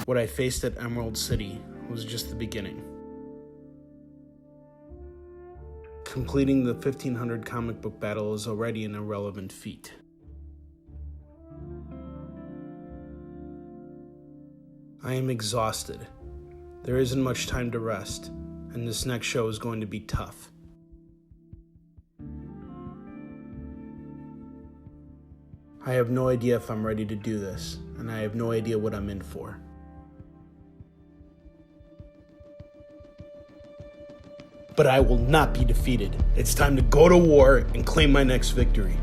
What I faced at Emerald City was just the beginning. Completing the 1500 comic book battle is already an irrelevant feat. I am exhausted. There isn't much time to rest, and this next show is going to be tough. I have no idea if I'm ready to do this, and I have no idea what I'm in for. But I will not be defeated. It's time to go to war and claim my next victory.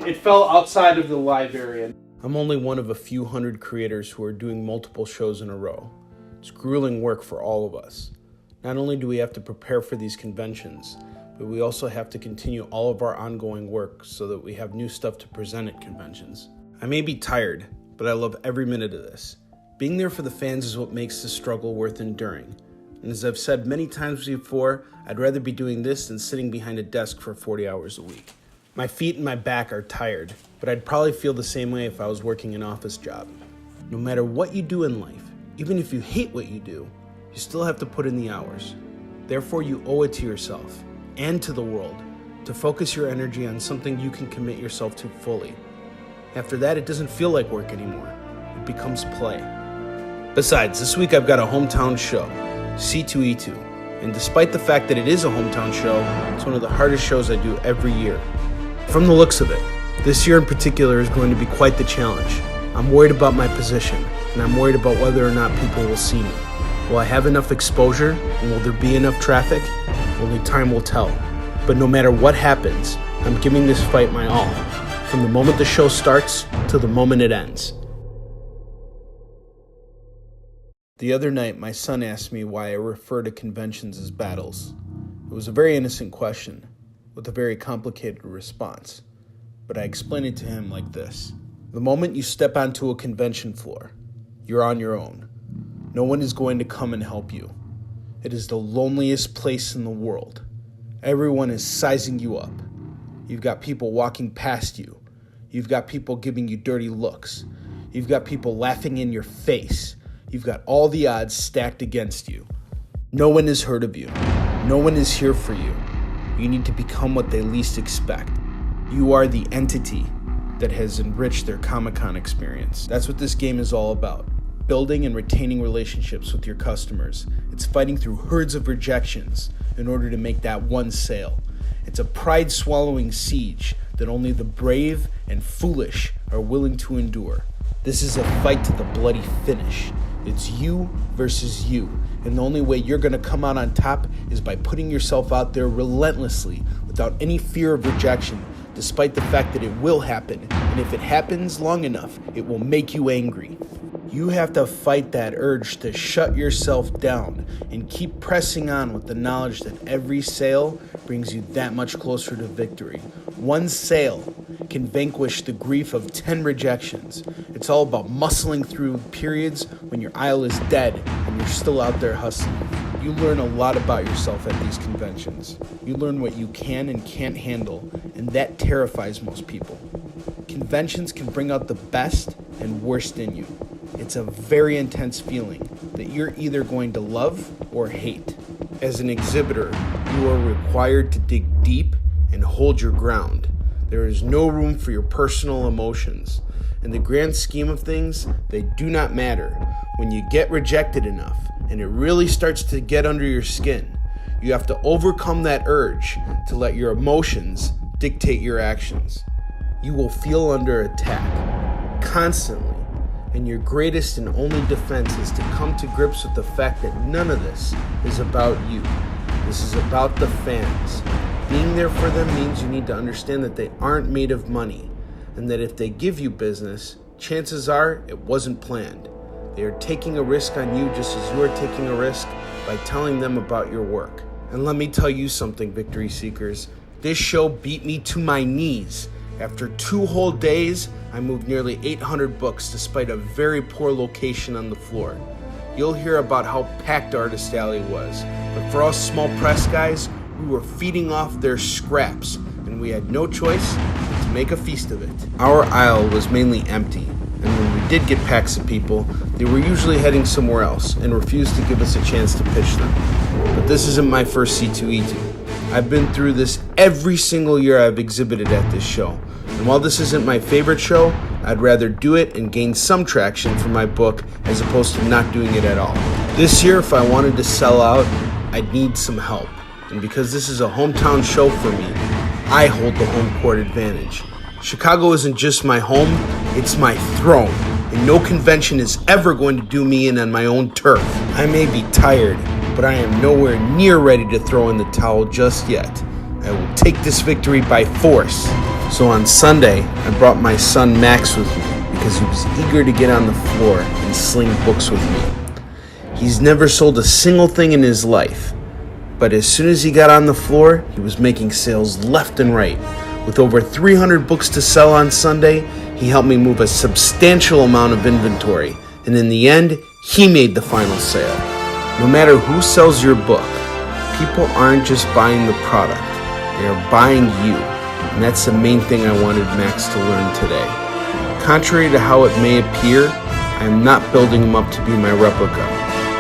It fell outside of the live area. I'm only one of a few hundred creators who are doing multiple shows in a row. It's grueling work for all of us. Not only do we have to prepare for these conventions, but we also have to continue all of our ongoing work so that we have new stuff to present at conventions. I may be tired, but I love every minute of this. Being there for the fans is what makes the struggle worth enduring. And as I've said many times before, I'd rather be doing this than sitting behind a desk for 40 hours a week. My feet and my back are tired, but I'd probably feel the same way if I was working an office job. No matter what you do in life, even if you hate what you do, you still have to put in the hours. Therefore, you owe it to yourself and to the world to focus your energy on something you can commit yourself to fully. After that, it doesn't feel like work anymore. It becomes play. Besides, this week I've got a hometown show, C2E2, and despite the fact that it is a hometown show, it's one of the hardest shows I do every year. From the looks of it, this year in particular is going to be quite the challenge. I'm worried about my position, and I'm worried about whether or not people will see me. Will I have enough exposure, and will there be enough traffic? Only time will tell. But no matter what happens, I'm giving this fight my all, from the moment the show starts to the moment it ends. The other night, my son asked me why I refer to conventions as battles. It was a very innocent question, with a very complicated response. But I explained it to him like this. The moment you step onto a convention floor, you're on your own. No one is going to come and help you. It is the loneliest place in the world. Everyone is sizing you up. You've got people walking past you. You've got people giving you dirty looks. You've got people laughing in your face. You've got all the odds stacked against you. No one has heard of you. No one is here for you. You need to become what they least expect. You are the entity that has enriched their Comic-Con experience. That's what this game is all about. Building and retaining relationships with your customers. It's fighting through herds of rejections in order to make that one sale. It's a pride-swallowing siege that only the brave and foolish are willing to endure. This is a fight to the bloody finish. It's you versus you, and the only way you're going to come out on top is by putting yourself out there relentlessly without any fear of rejection, despite the fact that it will happen, and if it happens long enough, it will make you angry. You have to fight that urge to shut yourself down and keep pressing on with the knowledge that every sale brings you that much closer to victory. One sale can vanquish the grief of 10 rejections. It's all about muscling through periods when your aisle is dead and you're still out there hustling. You learn a lot about yourself at these conventions. You learn what you can and can't handle, and that terrifies most people. Conventions can bring out the best and worst in you. It's a very intense feeling that you're either going to love or hate. As an exhibitor, you are required to dig deep and hold your ground. There is no room for your personal emotions. In the grand scheme of things, they do not matter. When you get rejected enough and it really starts to get under your skin, you have to overcome that urge to let your emotions dictate your actions. You will feel under attack constantly. And your greatest and only defense is to come to grips with the fact that none of this is about you. This is about the fans. Being there for them means you need to understand that they aren't made of money, and that if they give you business, chances are it wasn't planned. They are taking a risk on you just as you are taking a risk by telling them about your work. And let me tell you something, Victory Seekers. This show beat me to my knees. After 2 whole days, I moved nearly 800 books despite a very poor location on the floor. you'll hear about how packed Artist Alley was. But for us small press guys, we were feeding off their scraps, and we had no choice but to make a feast of it. Our aisle was mainly empty, and when we did get packs of people, they were usually heading somewhere else and refused to give us a chance to pitch them. But this isn't my first C2E2. I've been through this every single year I've exhibited at this show. And while this isn't my favorite show, I'd rather do it and gain some traction for my book as opposed to not doing it at all. This year, if I wanted to sell out, I'd need some help. And because this is a hometown show for me, I hold the home court advantage. Chicago isn't just my home, it's my throne. And no convention is ever going to do me in on my own turf. I may be tired, but I am nowhere near ready to throw in the towel just yet. I will take this victory by force. So on Sunday, I brought my son Max with me because he was eager to get on the floor and sling books with me. He's never sold a single thing in his life, but as soon as he got on the floor, he was making sales left and right. With over 300 books to sell on Sunday, he helped me move a substantial amount of inventory, and in the end, he made the final sale. No matter who sells your book, people aren't just buying the product, they are buying you. And that's the main thing I wanted Max to learn today. Contrary to how it may appear, I am not building him up to be my replica.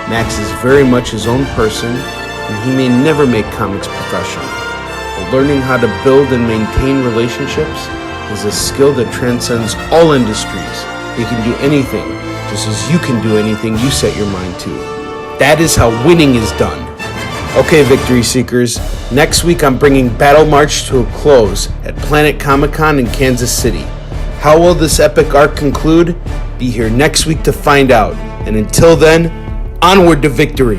Max is very much his own person, and he may never make comics professional. But learning how to build and maintain relationships is a skill that transcends all industries. He can do anything, just as you can do anything you set your mind to. That is how winning is done. Okay, Victory Seekers, next week I'm bringing Battle March to a close at Planet Comic-Con in Kansas City. How will this epic arc conclude? Be here next week to find out. And until then, onward to victory!